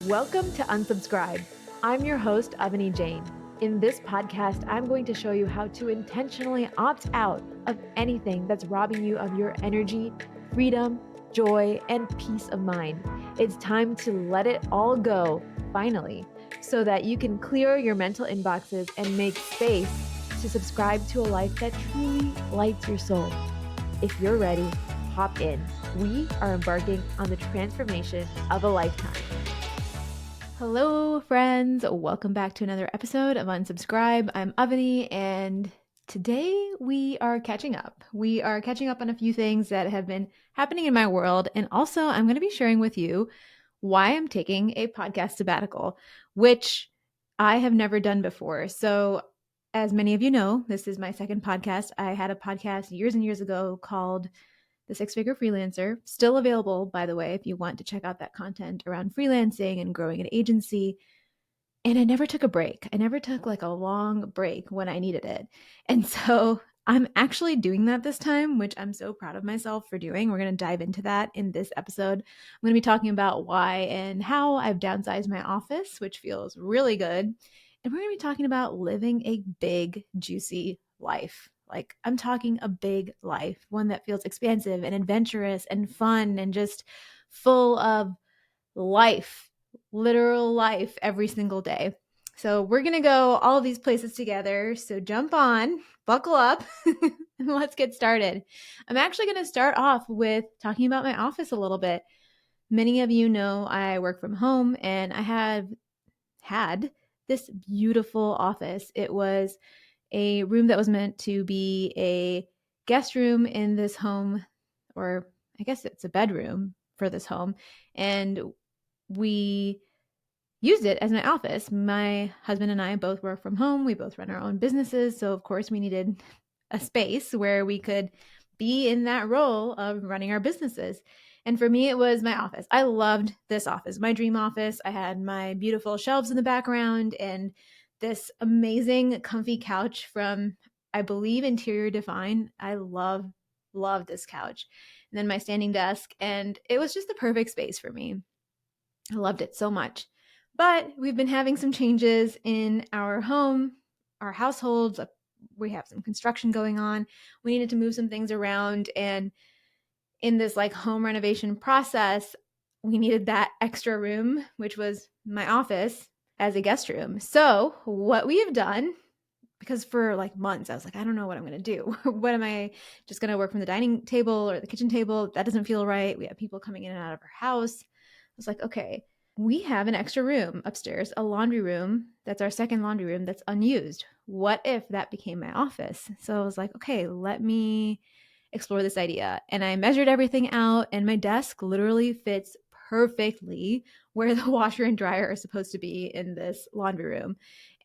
Welcome to Unsubscribe. I'm your host, Avani Jain. In this podcast, I'm going to show you how to intentionally opt out of anything that's robbing you of your energy, freedom, joy, and peace of mind. It's time to let it all go, finally, so that you can clear your mental inboxes and make space to subscribe to a life that truly lights your soul. If you're ready, hop in. We are embarking on the transformation of a lifetime. Hello, friends. Welcome back to another episode of Unsubscribe. I'm Avani, and today we are catching up. We are catching up on a few things that have been happening in my world, and also I'm going to be sharing with you why I'm taking a podcast sabbatical, which I have never done before. So, as many of you know, this is my second podcast. I had a podcast years and years ago called The Six-Figure Freelancer, still available, by the way, if you want to check out that content around freelancing and growing an agency. And I never took a break. I never took like a long break when I needed it. And so I'm actually doing that this time, which I'm so proud of myself for doing. We're going to dive into that in this episode. I'm going to be talking about why and how I've downsized my office, which feels really good. And we're going to be talking about living a big, juicy life. Like, I'm talking a big life, one that feels expansive and adventurous and fun and just full of life, literal life every single day. So we're going to go all of these places together. So jump on, buckle up, and let's get started. I'm actually going to start off with talking about my office a little bit. Many of you know I work from home, and I have had this beautiful office. It was a room that was meant to be a guest room in this home, or I guess it's a bedroom for this home. And we used it as my office. My husband and I both work from home. We both run our own businesses. So, of course, we needed a space where we could be in that role of running our businesses. And for me, it was my office. I loved this office, my dream office. I had my beautiful shelves in the background and this amazing comfy couch from, I believe, Interior Define. I love this couch. And then my standing desk. And it was just the perfect space for me. I loved it so much. But we've been having some changes in our home, our households. We have some construction going on. We needed to move some things around. And in this like home renovation process, we needed that extra room, which was my office, as a guest room. So what we have done, because for like months, I was like, I don't know what I'm going to do. What am I just going to work from the dining table or the kitchen table? That doesn't feel right. We have people coming in and out of our house. I was like, okay, we have an extra room upstairs, a laundry room. That's our second laundry room that's unused. What if that became my office? So I was like, okay, let me explore this idea. And I measured everything out, and my desk literally fits perfectly where the washer and dryer are supposed to be in this laundry room.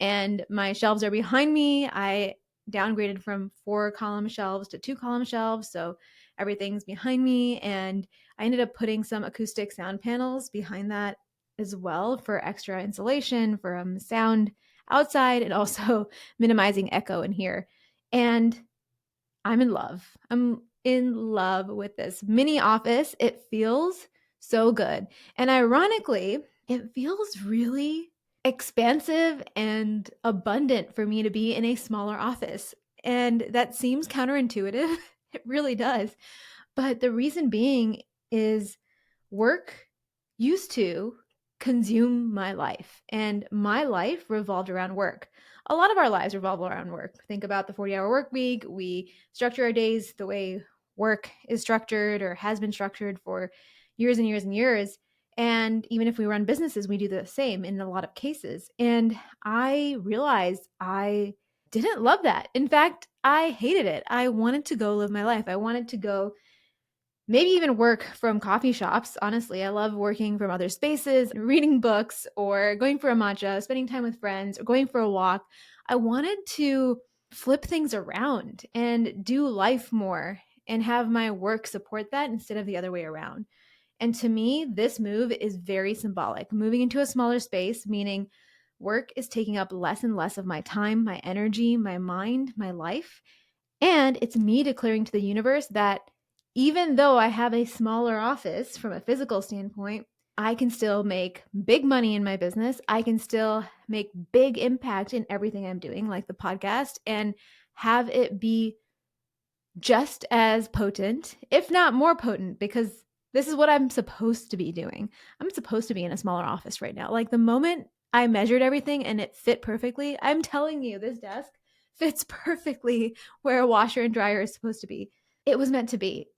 And my shelves are behind me. I downgraded from 4-column shelves to 2-column shelves. So everything's behind me. And I ended up putting some acoustic sound panels behind that as well for extra insulation from sound outside and also minimizing echo in here. And I'm in love. I'm in love with this mini office. It feels so good. And ironically, it feels really expansive and abundant for me to be in a smaller office. And that seems counterintuitive. It really does. But the reason being is work used to consume my life, and my life revolved around work. A lot of our lives revolve around work. Think about the 40-hour work week. We structure our days the way work is structured or has been structured for years and years and years. And even if we run businesses, we do the same in a lot of cases. And I realized I didn't love that. In fact, I hated it. I wanted to go live my life. I wanted to go maybe even work from coffee shops. Honestly, I love working from other spaces, reading books, or going for a matcha, spending time with friends, or going for a walk. I wanted to flip things around and do life more and have my work support that instead of the other way around. And to me, this move is very symbolic. Moving into a smaller space, meaning work is taking up less and less of my time, my energy, my mind, my life. And it's me declaring to the universe that even though I have a smaller office from a physical standpoint, I can still make big money in my business. I can still make big impact in everything I'm doing, like the podcast, and have it be just as potent, if not more potent, because this is what I'm supposed to be doing. I'm supposed to be in a smaller office right now. Like the moment I measured everything and it fit perfectly, I'm telling you, this desk fits perfectly where a washer and dryer is supposed to be. It was meant to be.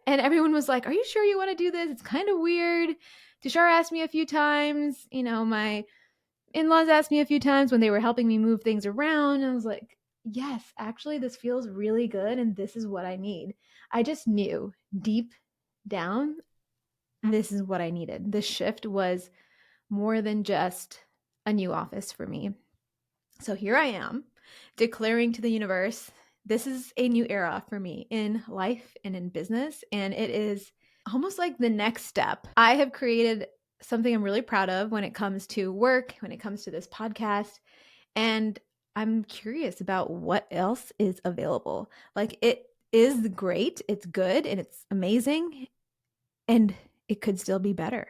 And everyone was like, "Are you sure you want to do this? It's kind of weird." Tushar asked me a few times, my in-laws asked me a few times when they were helping me move things around. And I was like, yes, actually, this feels really good. And this is what I need. I just knew deep down, this is what I needed. This shift was more than just a new office for me. So here I am declaring to the universe, this is a new era for me in life and in business. And it is almost like the next step. I have created something I'm really proud of when it comes to work, when it comes to this podcast. And I'm curious about what else is available. Like it is great, it's good, and it's amazing. And it could still be better.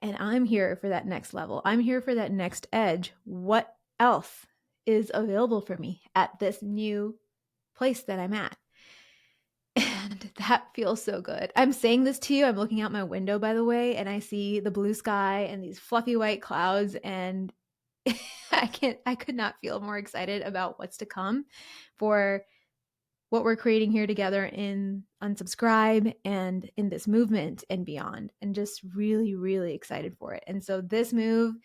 And I'm here for that next level. I'm here for that next edge. What else is available for me at this new place that I'm at? And that feels so good. I'm saying this to you. I'm looking out my window, by the way, and I see the blue sky and these fluffy white clouds. And I could not feel more excited about what's to come for what we're creating here together in Unsubscribe and in this movement and beyond, and just really, really excited for it. And so this move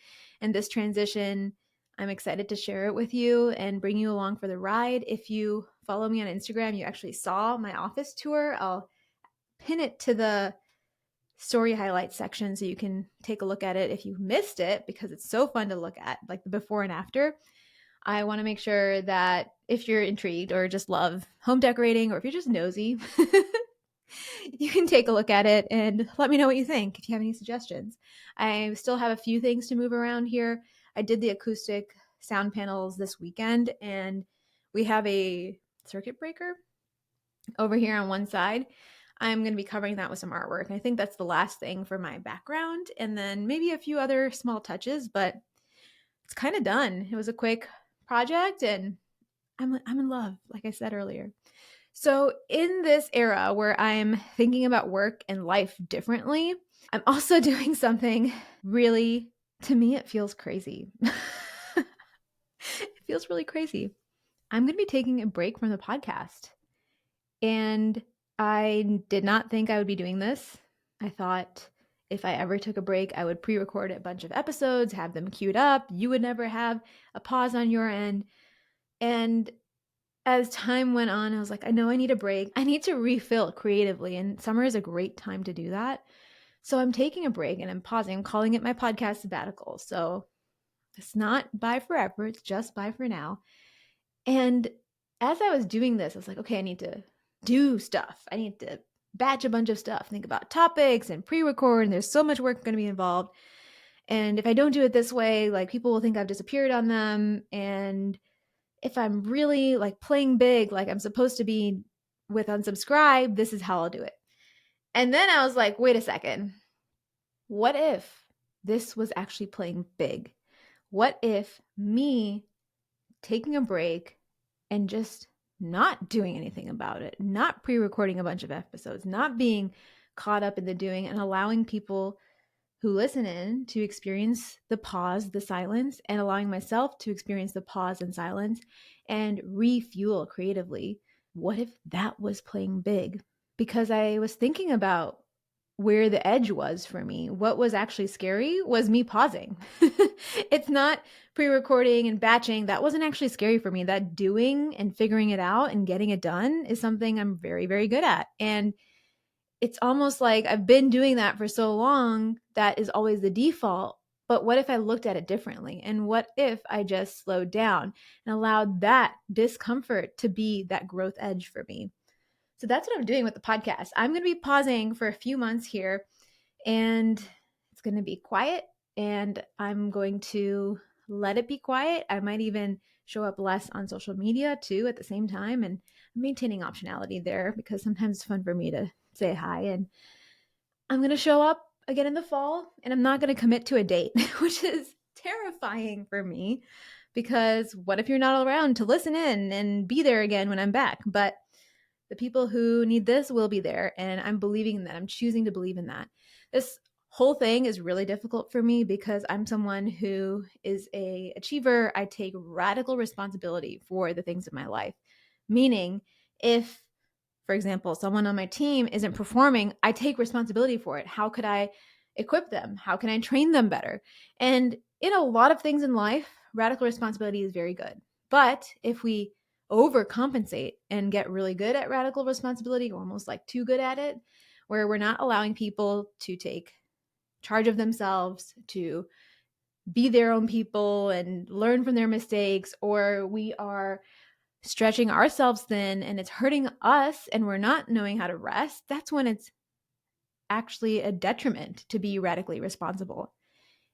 and this transition, I'm excited to share it with you and bring you along for the ride. If you follow me on Instagram, you actually saw my office tour. I'll pin it to the story highlights section so you can take a look at it if you missed it, because it's so fun to look at, like the before and after. I want to make sure that if you're intrigued or just love home decorating, or if you're just nosy, you can take a look at it and let me know what you think if you have any suggestions. I still have a few things to move around here. I did the acoustic sound panels this weekend, and we have a circuit breaker over here on one side. I'm going to be covering that with some artwork. I think that's the last thing for my background, and then maybe a few other small touches, but it's kind of done. It was a quick project, and I'm in love, like I said earlier. So in this era where I'm thinking about work and life differently, I'm also doing something really, to me, it feels crazy. It feels really crazy. I'm going to be taking a break from the podcast. And I did not think I would be doing this. I thought if I ever took a break, I would pre-record a bunch of episodes, have them queued up. You would never have a pause on your end. And as time went on, I was like, I know I need a break. I need to refill creatively. And summer is a great time to do that. So I'm taking a break and I'm pausing. I'm calling it my podcast sabbatical. So it's not bye forever. It's just bye for now. And as I was doing this, I was like, okay, I need to do stuff. I need to batch a bunch of stuff, think about topics and pre-record. And there's so much work going to be involved. And if I don't do it this way, like people will think I've disappeared on them. And if I'm really like playing big, like I'm supposed to be with Unsubscribe, this is how I'll do it. And then I was like, wait a second. What if this was actually playing big? What if me taking a break and just not doing anything about it, not pre-recording a bunch of episodes, not being caught up in the doing, and allowing people who listen in to experience the pause, the silence, and allowing myself to experience the pause and silence and refuel creatively? What if that was playing big? Because I was thinking about where the edge was for me. What was actually scary was me pausing. It's not pre-recording and batching. That wasn't actually scary for me. That doing and figuring it out and getting it done is something I'm very, very good at. And it's almost like I've been doing that for so long that is always the default. But what if I looked at it differently? And what if I just slowed down and allowed that discomfort to be that growth edge for me? So that's what I'm doing with the podcast. I'm going to be pausing for a few months here, and it's going to be quiet, and I'm going to let it be quiet. I might even show up less on social media too at the same time, and maintaining optionality there because sometimes it's fun for me to say hi. And I'm going to show up again in the fall, and I'm not going to commit to a date, which is terrifying for me because what if you're not around to listen in and be there again when I'm back? But the people who need this will be there, and I'm believing in that. I'm choosing to believe in that. This whole thing is really difficult for me because I'm someone who is a achiever. I take radical responsibility for the things in my life. Meaning, if, for example, someone on my team isn't performing, I take responsibility for it. How could I equip them? How can I train them better? And in a lot of things in life, radical responsibility is very good. But if we overcompensate and get really good at radical responsibility, almost like too good at it, where we're not allowing people to take charge of themselves, to be their own people and learn from their mistakes, or we are stretching ourselves thin and it's hurting us and we're not knowing how to rest, that's when it's actually a detriment to be radically responsible.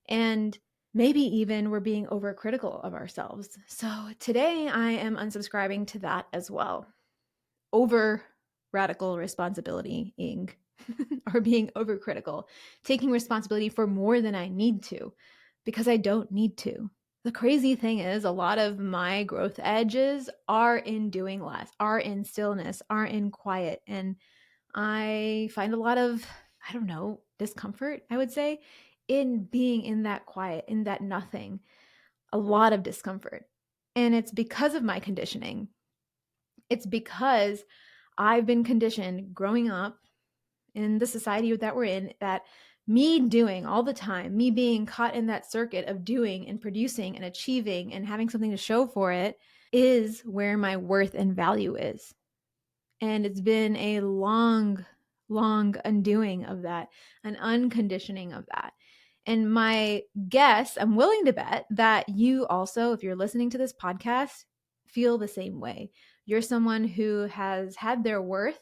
And maybe even we're being overcritical of ourselves. So today I am unsubscribing to that as well. Over radical responsibility-ing or being overcritical, taking responsibility for more than I need to because I don't need to. The crazy thing is a lot of my growth edges are in doing less, are in stillness, are in quiet. And I find a lot of, I don't know, discomfort, I would say, in being in that quiet, in that nothing, a lot of discomfort. And it's because of my conditioning. It's because I've been conditioned growing up in the society that we're in that me doing all the time, me being caught in that circuit of doing and producing and achieving and having something to show for it is where my worth and value is. And it's been a long, long undoing of that, an unconditioning of that. And my guess, I'm willing to bet that you also, if you're listening to this podcast, feel the same way. You're someone who has had their worth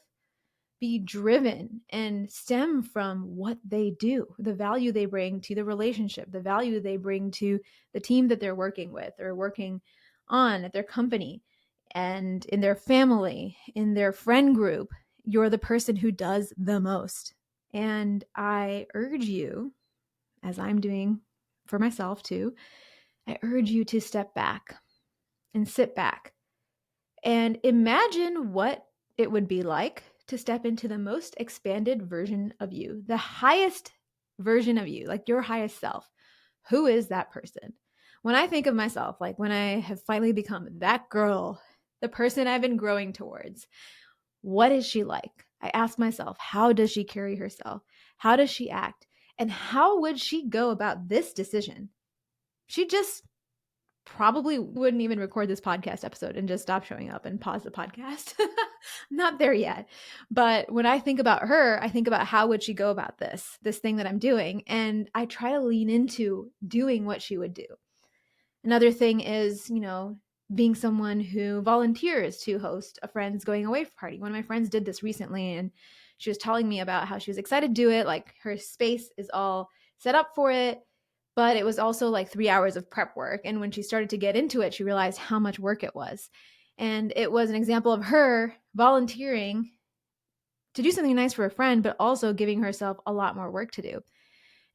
be driven and stem from what they do, the value they bring to the relationship, the value they bring to the team that they're working with or working on at their company and in their family, in their friend group. You're the person who does the most. And I urge you, as I'm doing for myself too, I urge you to step back and sit back and imagine what it would be like to step into the most expanded version of you, the highest version of you, like your highest self. Who is that person? When I think of myself, like when I have finally become that girl, the person I've been growing towards, what is she like? I ask myself, how does she carry herself? How does she act? And how would she go about this decision? She just probably wouldn't even record this podcast episode and just stop showing up and pause the podcast. Not there yet. But when I think about her, I think about how would she go about this thing that I'm doing. And I try to lean into doing what she would do. Another thing is, being someone who volunteers to host a friend's going away party. One of my friends did this recently and she was telling me about how she was excited to do it. Like her space is all set up for it. But it was also like 3 hours of prep work. And when she started to get into it, she realized how much work it was. And it was an example of her volunteering to do something nice for a friend, but also giving herself a lot more work to do.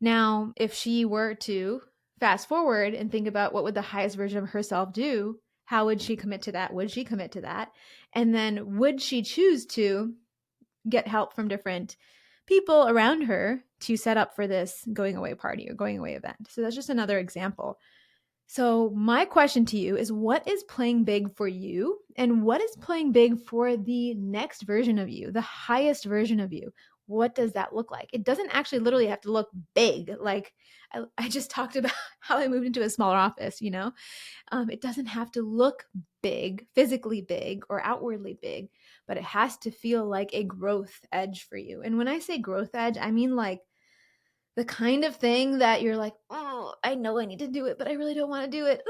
Now, if she were to fast forward and think about what would the highest version of herself do, how would she commit to that? Would she commit to that? And then would she choose to get help from different people around her to set up for this going away party or going away event? So that's just another example. So my question to you is, what is playing big for you? And what is playing big for the next version of you, the highest version of you? What does that look like? It doesn't actually literally have to look big. Like I just talked about how I moved into a smaller office, it doesn't have to look big, physically big or outwardly big, but it has to feel like a growth edge for you. And when I say growth edge, I mean like the kind of thing that you're like, oh, I know I need to do it, but I really don't want to do it.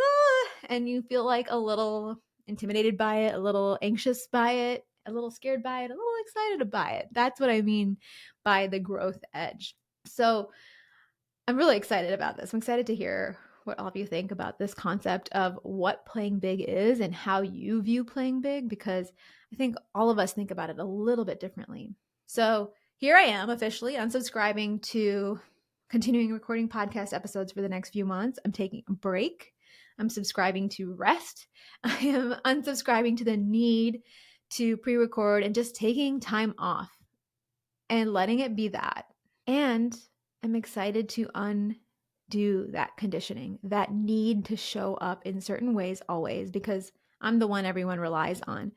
And you feel like a little intimidated by it, a little anxious by it, a little scared by it, a little excited by it. That's what I mean by the growth edge. So I'm really excited about this. I'm excited to hear what all of you think about this concept of what playing big is and how you view playing big, because I think all of us think about it a little bit differently. So here I am officially unsubscribing to continuing recording podcast episodes for the next few months. I'm taking a break. I'm subscribing to rest. I am unsubscribing to the need to pre-record and just taking time off and letting it be that. And I'm excited to undo that conditioning, that need to show up in certain ways always, because I'm the one everyone relies on.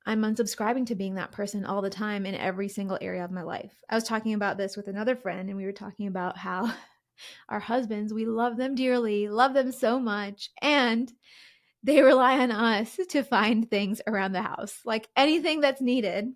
I'm unsubscribing to being that person all the time in every single area of my life. I was talking about this with another friend, and we were talking about how our husbands, we love them dearly, love them so much, and they rely on us to find things around the house, like anything that's needed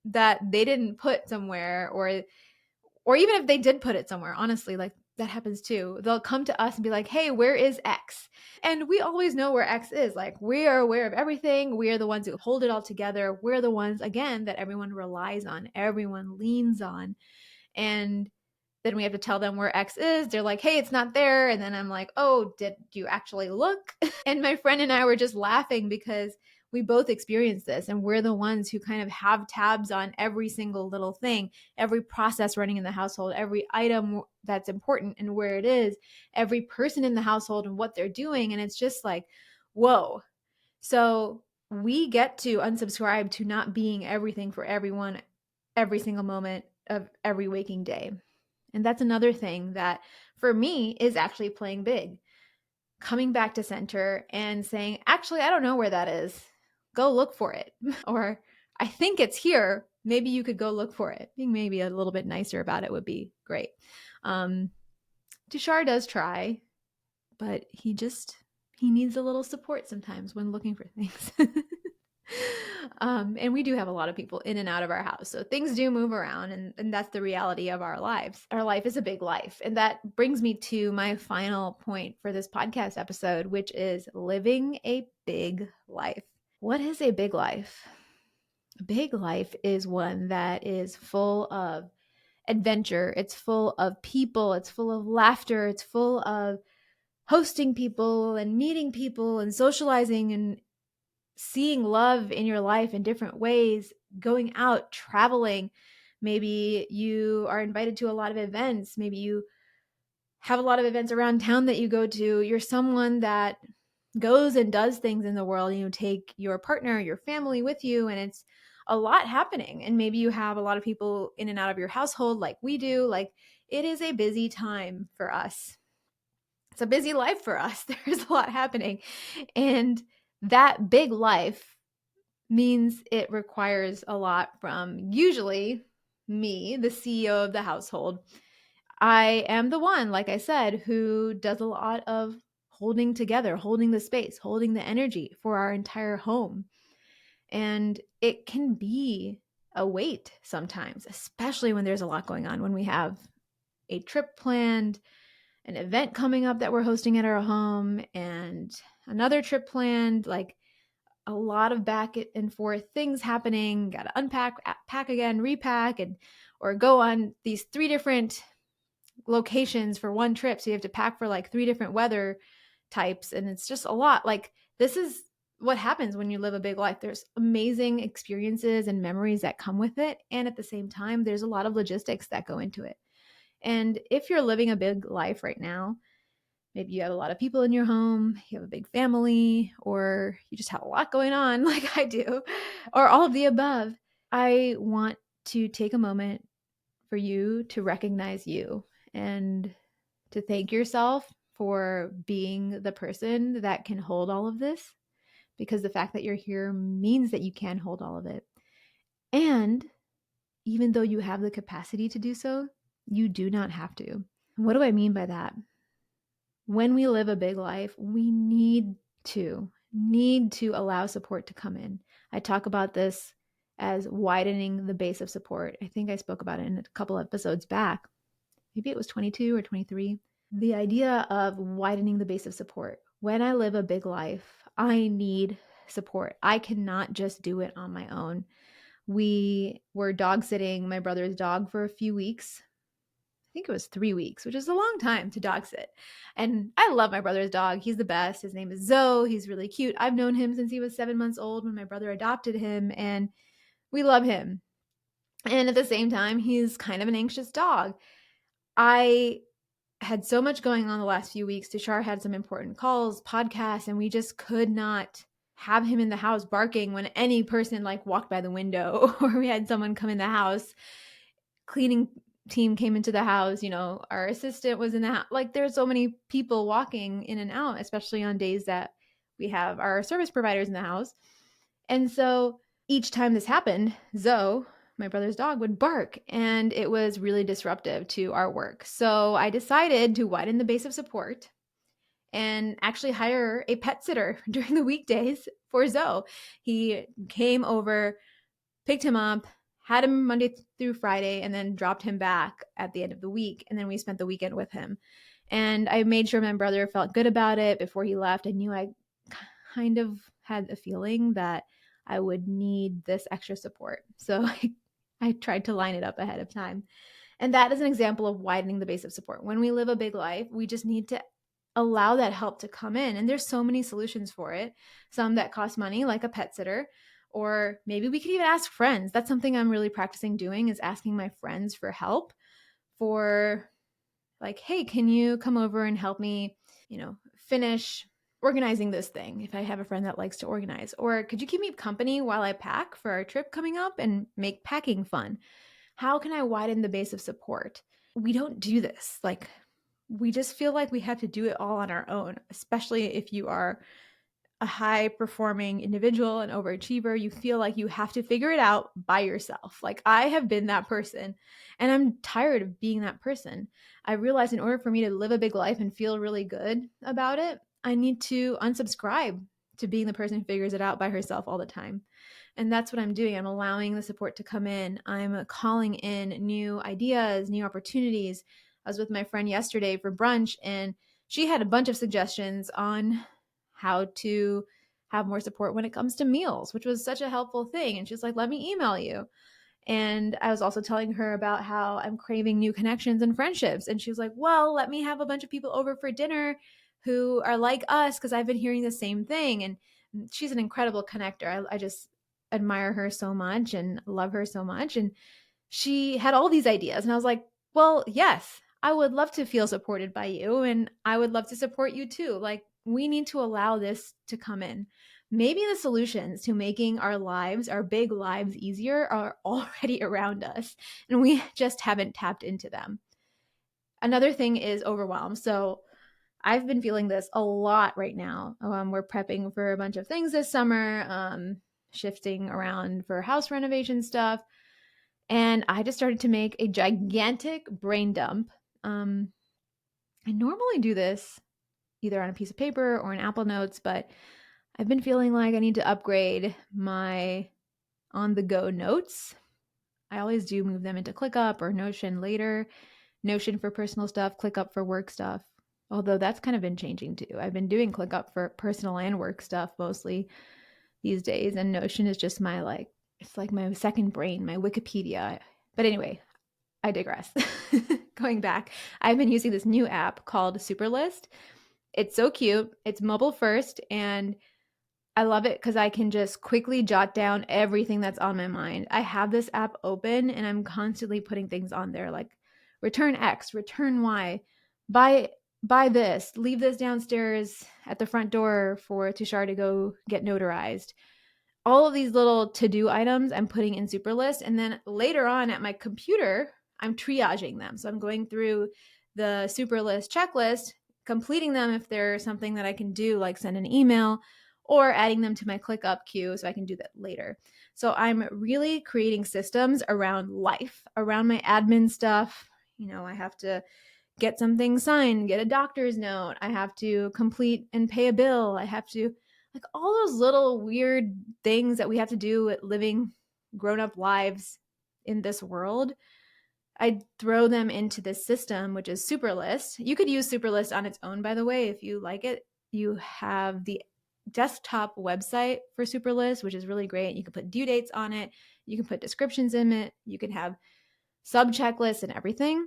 that they didn't put somewhere, or even if they did put it somewhere, honestly, like that happens too. They'll come to us and be like, hey, where is X? And we always know where X is. Like, we are aware of everything. We are the ones who hold it all together. We're the ones, again, that everyone relies on, everyone leans on. And then we have to tell them where X is. They're like, hey, it's not there. And then I'm like, oh, did you actually look? And my friend and I were just laughing because we both experienced this, and we're the ones who kind of have tabs on every single little thing, every process running in the household, every item that's important and where it is, every person in the household and what they're doing. And it's just like, whoa. So we get to unsubscribe to not being everything for everyone every single moment of every waking day. And that's another thing that for me is actually playing big. Coming back to center and saying, actually, I don't know where that is. Go look for it. Or I think it's here. Maybe you could go look for it. Being maybe a little bit nicer about it would be great. Tushar does try, but he needs a little support sometimes when looking for things. And we do have a lot of people in and out of our house. So things do move around, and that's the reality of our lives. Our life is a big life. And that brings me to my final point for this podcast episode, which is living a big life. What is a big life? A big life is one that is full of adventure. It's full of people. It's full of laughter. It's full of hosting people and meeting people and socializing and seeing love in your life in different ways, going out, traveling. Maybe you are invited to a lot of events. Maybe you have a lot of events around town that you go to. You're someone that goes and does things in the world. You take your partner, your family with you, and it's a lot happening. And maybe you have a lot of people in and out of your household like we do. Like, it is a busy time for us. It's a busy life for us. There's a lot happening. And that big life means it requires a lot from usually me, the CEO of the household. I am the one, like I said, who does a lot of holding together, holding the space, holding the energy for our entire home. And it can be a weight sometimes, especially when there's a lot going on, when we have a trip planned, an event coming up that we're hosting at our home, and another trip planned, like a lot of back and forth things happening. Got to unpack, pack again, repack, and or go on these 3 different locations for one trip. So you have to pack for like 3 different weather types. And it's just a lot. Like, this is what happens when you live a big life. There's amazing experiences and memories that come with it. And at the same time, there's a lot of logistics that go into it. And if you're living a big life right now, maybe you have a lot of people in your home, you have a big family, or you just have a lot going on like I do, or all of the above. I want to take a moment for you to recognize you and to thank yourself for being the person that can hold all of this, because the fact that you're here means that you can hold all of it. And even though you have the capacity to do so, you do not have to. What do I mean by that? When we live a big life, we need to allow support to come in. I talk about this as widening the base of support. I think I spoke about it in a couple episodes back. Maybe it was 22 or 23. The idea of widening the base of support. When I live a big life, I need support. I cannot just do it on my own. We were dog sitting my brother's dog for a few weeks. I think it was 3 weeks, which is a long time to dog sit. And I love my brother's dog. He's the best. His name is Zoe. He's really cute. I've known him since he was 7 months old when my brother adopted him, and we love him. And at the same time, he's kind of an anxious dog. I had so much going on the last few weeks. Tushar had some important calls, podcasts, and we just could not have him in the house barking when any person like walked by the window or we had someone come in the house. Cleaning team came into the house, our assistant was in the house. Like there's so many people walking in and out, especially on days that we have our service providers in the house. And so each time this happened, Zoe, my brother's dog, would bark, and it was really disruptive to our work. So I decided to widen the base of support and actually hire a pet sitter during the weekdays for Zoe. He came over, picked him up, had him Monday through Friday, and then dropped him back at the end of the week. And then we spent the weekend with him. And I made sure my brother felt good about it before he left. I knew I kind of had a feeling that I would need this extra support. So I tried to line it up ahead of time. And that is an example of widening the base of support. When we live a big life, we just need to allow that help to come in. And there's so many solutions for it. Some that cost money, like a pet sitter, or maybe we could even ask friends. That's something I'm really practicing doing, is asking my friends for help for like, hey, can you come over and help me, finish organizing this thing if I have a friend that likes to organize? Or could you keep me company while I pack for our trip coming up and make packing fun? How can I widen the base of support? We don't do this. Like, we just feel like we have to do it all on our own, especially if you are a high performing individual, an overachiever. You feel like you have to figure it out by yourself. Like I have been that person, and I'm tired of being that person. I realized in order for me to live a big life and feel really good about it, I need to unsubscribe to being the person who figures it out by herself all the time. And that's what I'm doing. I'm allowing the support to come in. I'm calling in new ideas, new opportunities. I was with my friend yesterday for brunch, and she had a bunch of suggestions on how to have more support when it comes to meals, which was such a helpful thing. And she's like, let me email you. And I was also telling her about how I'm craving new connections and friendships. And she was like, well, let me have a bunch of people over for dinner who are like us, because I've been hearing the same thing. And she's an incredible connector. I just admire her so much and love her so much. And she had all these ideas. And I was like, well, yes, I would love to feel supported by you. And I would love to support you too. Like, we need to allow this to come in. Maybe the solutions to making our lives, our big lives, easier are already around us, and we just haven't tapped into them. Another thing is overwhelm. So I've been feeling this a lot right now. We're prepping for a bunch of things this summer, shifting around for house renovation stuff. And I just started to make a gigantic brain dump. I normally do this either on a piece of paper or in Apple Notes, but I've been feeling like I need to upgrade my on the go notes. I always do move them into ClickUp or Notion later. Notion for personal stuff, ClickUp for work stuff. Although that's kind of been changing too. I've been doing ClickUp for personal and work stuff mostly these days, and Notion is just it's like my second brain, my Wikipedia. But anyway, I digress. Going back, I've been using this new app called Superlist. It's so cute. It's mobile first, and I love it because I can just quickly jot down everything that's on my mind. I have this app open, and I'm constantly putting things on there like return X, return Y, buy this, leave this downstairs at the front door for Tushar to go get notarized. All of these little to-do items I'm putting in Superlist, and then later on at my computer, I'm triaging them. So I'm going through the Superlist checklist, completing them if there's something that I can do, like send an email, or adding them to my ClickUp queue so I can do that later. So I'm really creating systems around life, around my admin stuff. I have to get something signed, get a doctor's note. I have to complete and pay a bill. I have to, like, all those little weird things that we have to do at living grown-up lives in this world. I throw them into this system, which is Superlist. You could use Superlist on its own, by the way, if you like it. You have the desktop website for Superlist, which is really great. You can put due dates on it. You can put descriptions in it. You can have sub checklists and everything.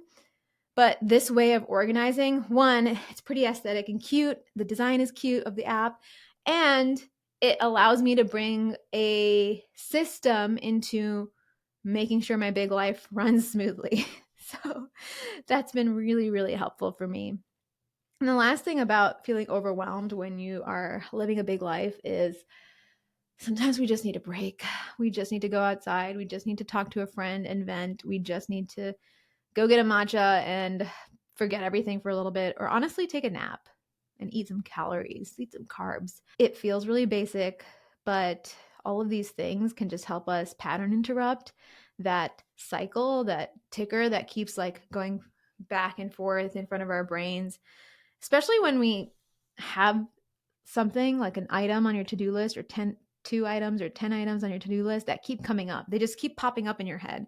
But this way of organizing, one, it's pretty aesthetic and cute. The design is cute of the app. And it allows me to bring a system into making sure my big life runs smoothly. So that's been really, really helpful for me. And the last thing about feeling overwhelmed when you are living a big life is sometimes we just need a break. We just need to go outside. We just need to talk to a friend and vent. We just need to go get a matcha and forget everything for a little bit, or honestly take a nap and eat some calories, eat some carbs. It feels really basic, but all of these things can just help us pattern interrupt that cycle, that ticker that keeps like going back and forth in front of our brains, especially when we have something like an item on your to-do list, or 2 items or 10 items on your to-do list that keep coming up. They just keep popping up in your head.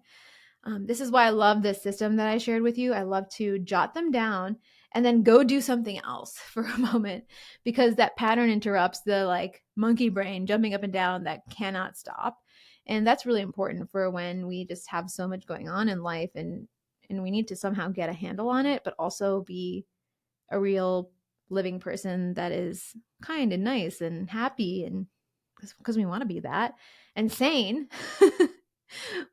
This is why I love this system that I shared with you. I love to jot them down and then go do something else for a moment, because that pattern interrupts the like monkey brain jumping up and down that cannot stop. And that's really important for when we just have so much going on in life, and we need to somehow get a handle on it, but also be a real living person that is kind and nice and happy, and because we want to be that, and sane.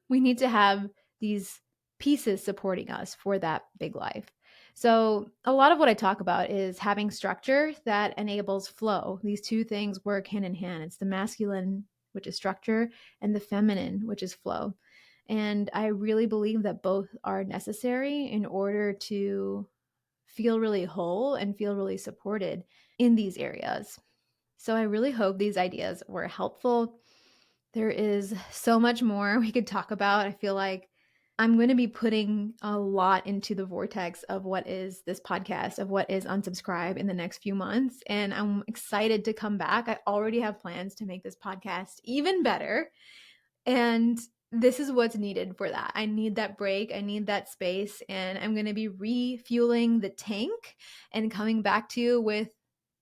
We need to have these pieces supporting us for that big life. So a lot of what I talk about is having structure that enables flow. These two things work hand in hand. It's the masculine, which is structure, and the feminine, which is flow. And I really believe that both are necessary in order to feel really whole and feel really supported in these areas. So I really hope these ideas were helpful. There is so much more we could talk about. I feel like I'm going to be putting a lot into the vortex of what is this podcast, of what is Unsubscribe in the next few months. And I'm excited to come back. I already have plans to make this podcast even better. And this is what's needed for that. I need that break. I need that space. And I'm going to be refueling the tank and coming back to you with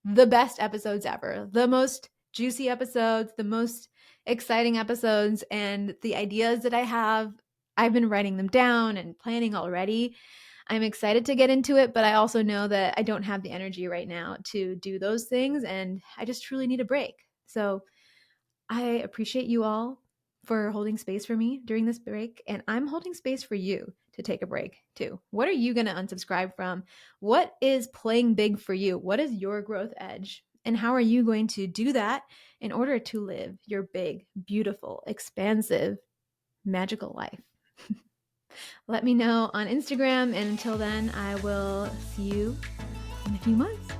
the best episodes ever, the most juicy episodes, the most exciting episodes, and the ideas that I have. I've been writing them down and planning already. I'm excited to get into it, but I also know that I don't have the energy right now to do those things, and I just truly need a break. So I appreciate you all for holding space for me during this break, and I'm holding space for you to take a break too. What are you going to unsubscribe from? What is playing big for you? What is your growth edge? And how are you going to do that in order to live your big, beautiful, expansive, magical life? Let me know on Instagram, and until then, I will see you in a few months.